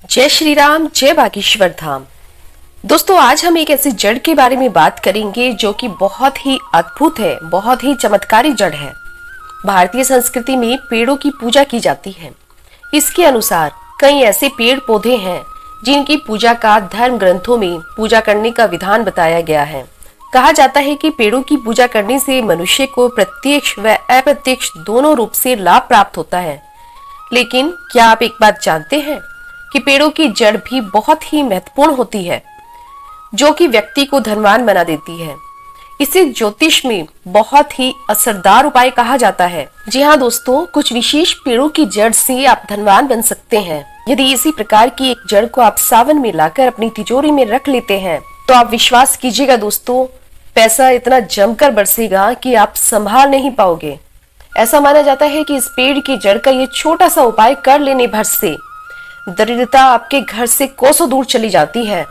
जय श्री राम, जय बागेश्वर धाम। दोस्तों, आज हम एक ऐसी जड़ के बारे में बात करेंगे जो कि बहुत ही अद्भुत है, बहुत ही चमत्कारी जड़ है। भारतीय संस्कृति में पेड़ों की पूजा की जाती है। इसके अनुसार कई ऐसे पेड़ पौधे हैं जिनकी पूजा का धर्म ग्रंथों में पूजा करने का विधान बताया गया है। कहा जाता है कि पेड़ों की पूजा करने से मनुष्य को प्रत्यक्ष व अप्रत्यक्ष दोनों रूप से लाभ प्राप्त होता है। लेकिन क्या आप एक बात जानते हैं कि पेड़ों की जड़ भी बहुत ही महत्वपूर्ण होती है, जो कि व्यक्ति को धनवान बना देती है। इसे ज्योतिष में बहुत ही असरदार उपाय कहा जाता है। जी हाँ दोस्तों, कुछ विशेष पेड़ों की जड़ से आप धनवान बन सकते हैं। यदि इसी प्रकार की एक जड़ को आप सावन में लाकर अपनी तिजोरी में रख लेते हैं तो आप विश्वास कीजिएगा दोस्तों, पैसा इतना जमकर बरसेगा कि आप संभाल नहीं पाओगे। ऐसा माना जाता है कि इस पेड़ की जड़ का ये छोटा सा उपाय कर लेने भर से दरिद्रता आपके घर से कोसों दूर चली जाती है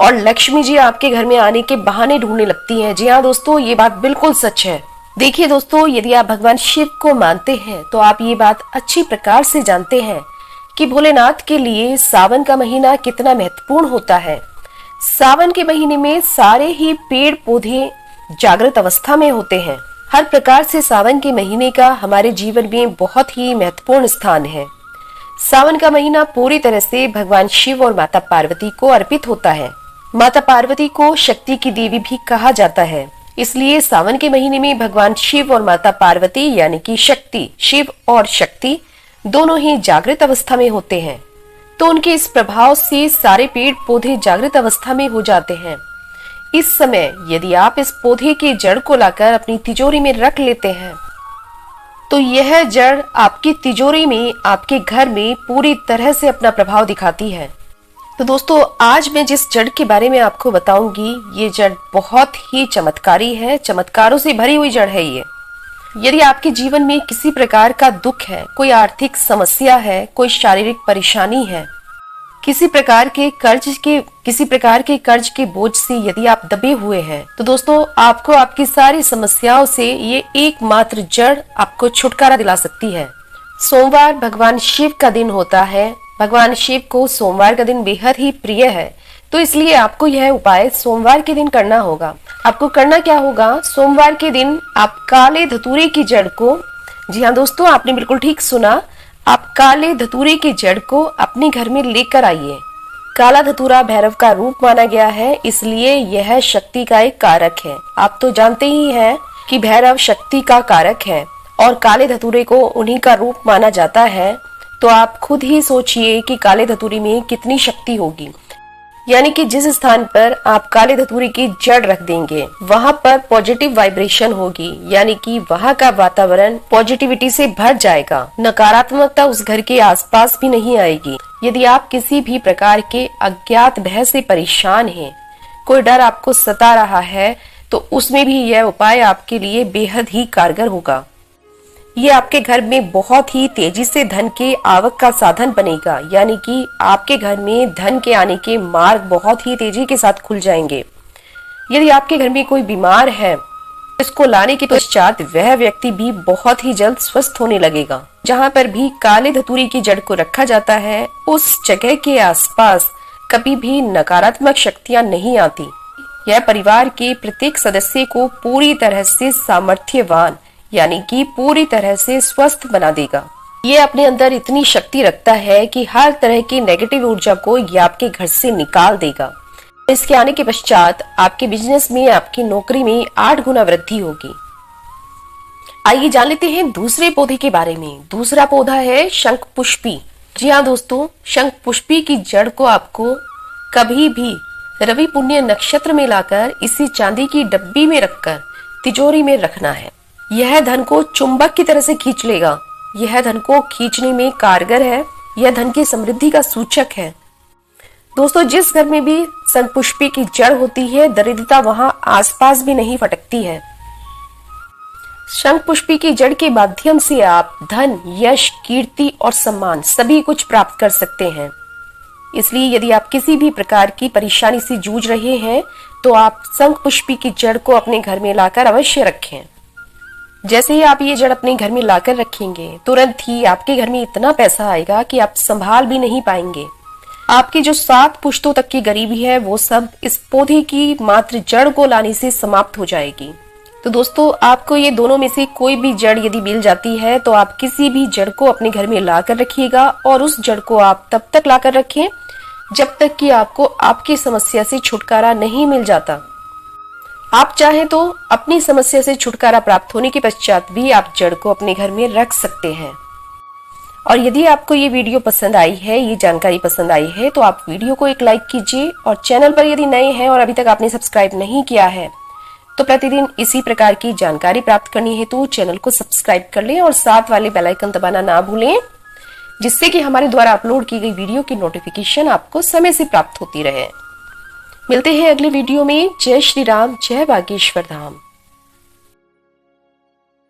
और लक्ष्मी जी आपके घर में आने के बहाने ढूंढने लगती हैं। जी हाँ दोस्तों, ये बात बिल्कुल सच है। देखिए दोस्तों, यदि आप भगवान शिव को मानते हैं तो आप ये बात अच्छी प्रकार से जानते हैं कि भोलेनाथ के लिए सावन का महीना कितना महत्वपूर्ण होता है। सावन के महीने में सारे ही पेड़ पौधे जागृत अवस्था में होते हैं। हर प्रकार से सावन के महीने का हमारे जीवन में बहुत ही महत्वपूर्ण स्थान है। सावन का महीना पूरी तरह से भगवान शिव और माता पार्वती को अर्पित होता है। माता पार्वती को शक्ति की देवी भी कहा जाता है, इसलिए सावन के महीने में भगवान शिव और माता पार्वती यानी कि शक्ति, शिव और शक्ति दोनों ही जागृत अवस्था में होते हैं। तो उनके इस प्रभाव से सारे पेड़ पौधे जागृत अवस्था में हो जाते हैं। इस समय यदि आप इस पौधे की जड़ को लाकर अपनी तिजोरी में रख लेते हैं तो यह जड़ आपकी तिजोरी में, आपके घर में पूरी तरह से अपना प्रभाव दिखाती है। तो दोस्तों, आज मैं जिस जड़ के बारे में आपको बताऊंगी, ये जड़ बहुत ही चमत्कारी है, चमत्कारों से भरी हुई जड़ है ये। यदि आपके जीवन में किसी प्रकार का दुख है, कोई आर्थिक समस्या है, कोई शारीरिक परेशानी है, किसी प्रकार के कर्ज के बोझ से यदि आप दबे हुए हैं तो दोस्तों, आपको आपकी सारी समस्याओं से ये एकमात्र जड़ आपको छुटकारा दिला सकती है। सोमवार भगवान शिव का दिन होता है। भगवान शिव को सोमवार का दिन बेहद ही प्रिय है, तो इसलिए आपको यह उपाय सोमवार के दिन करना होगा। आपको करना क्या होगा, सोमवार के दिन आप काले धतूरे की जड़ को, जी हाँ दोस्तों, आपने बिल्कुल ठीक सुना, आप काले धतूरे की जड़ को अपने घर में लेकर आइए। काला धतूरा भैरव का रूप माना गया है, इसलिए यह शक्ति का एक कारक है। आप तो जानते ही हैं कि भैरव शक्ति का कारक है और काले धतूरे को उन्हीं का रूप माना जाता है। तो आप खुद ही सोचिए कि काले धतूरे में कितनी शक्ति होगी। यानी कि जिस स्थान पर आप काले धतूरे की जड़ रख देंगे वहां पर पॉजिटिव वाइब्रेशन होगी, यानी कि वहां का वातावरण पॉजिटिविटी से भर जाएगा। नकारात्मकता उस घर के आसपास भी नहीं आएगी। यदि आप किसी भी प्रकार के अज्ञात भय से परेशान हैं, कोई डर आपको सता रहा है, तो उसमें भी यह उपाय आपके लिए बेहद ही कारगर होगा। ये आपके घर में बहुत ही तेजी से धन के आवक का साधन बनेगा, यानी कि आपके घर में धन के आने के मार्ग बहुत ही तेजी के साथ खुल जाएंगे। यदि आपके घर में कोई बीमार है, इसको लाने के पश्चात वह व्यक्ति भी बहुत ही जल्द स्वस्थ होने लगेगा। जहाँ पर भी काले धतूरे की जड़ को रखा जाता है, उस जगह के आसपास कभी भी नकारात्मक शक्तियाँ नहीं आती। यह परिवार के प्रत्येक सदस्य को पूरी तरह से सामर्थ्यवान, यानी कि पूरी तरह से स्वस्थ बना देगा। ये अपने अंदर इतनी शक्ति रखता है कि हर तरह की नेगेटिव ऊर्जा को ये आपके घर से निकाल देगा। इसके आने के पश्चात आपके बिजनेस में, आपकी नौकरी में 8 गुना वृद्धि होगी। आइए जान लेते हैं दूसरे पौधे के बारे में। दूसरा पौधा है शंख पुष्पी। जी हाँ दोस्तों, शंख पुष्पी की जड़ को आपको कभी भी रवि पुण्य नक्षत्र में लाकर इसी चांदी की डब्बी में रखकर तिजोरी में रखना है। यह धन को चुंबक की तरह से खींच लेगा। यह धन को खींचने में कारगर है। यह धन की समृद्धि का सूचक है। दोस्तों, जिस घर में भी शंख पुष्पी की जड़ होती है, दरिद्रता वहां आसपास भी नहीं फटकती है। शंख पुष्पी की जड़ के माध्यम से आप धन, यश, कीर्ति और सम्मान सभी कुछ प्राप्त कर सकते हैं। इसलिए यदि आप किसी भी प्रकार की परेशानी से जूझ रहे हैं तो आप शंख पुष्पी की जड़ को अपने घर में लाकर अवश्य रखें। जैसे ही आप ये जड़ अपने घर में लाकर रखेंगे, तुरंत ही आपके घर में इतना पैसा आएगा कि आप संभाल भी नहीं पाएंगे। आपकी जो 7 पुश्तों तक की गरीबी है वो सब इस पौधे की मात्र जड़ को लाने से समाप्त हो जाएगी। तो दोस्तों, आपको ये दोनों में से कोई भी जड़ यदि मिल जाती है तो आप किसी भी जड़ को अपने घर में ला कर रखिएगा और उस जड़ को आप तब तक ला कर रखें जब तक कि आपको आपकी समस्या से छुटकारा नहीं मिल जाता। आप चाहें तो अपनी समस्या से छुटकारा प्राप्त होने के पश्चात भी आप जड़ को अपने घर में रख सकते हैं। और यदि आपको ये वीडियो पसंद आई है, ये जानकारी पसंद आई है, तो आप वीडियो को एक लाइक कीजिए और चैनल पर यदि नए हैं और अभी तक आपने सब्सक्राइब नहीं किया है तो प्रतिदिन इसी प्रकार की जानकारी प्राप्त करनी है तो चैनल को सब्सक्राइब कर लें और साथ वाले बेल आइकन दबाना ना भूलें, जिससे कि हमारे द्वारा अपलोड की गई वीडियो की नोटिफिकेशन आपको समय से प्राप्त होती रहे। मिलते हैं अगले वीडियो में। जय श्री राम, जय बागेश्वर धाम।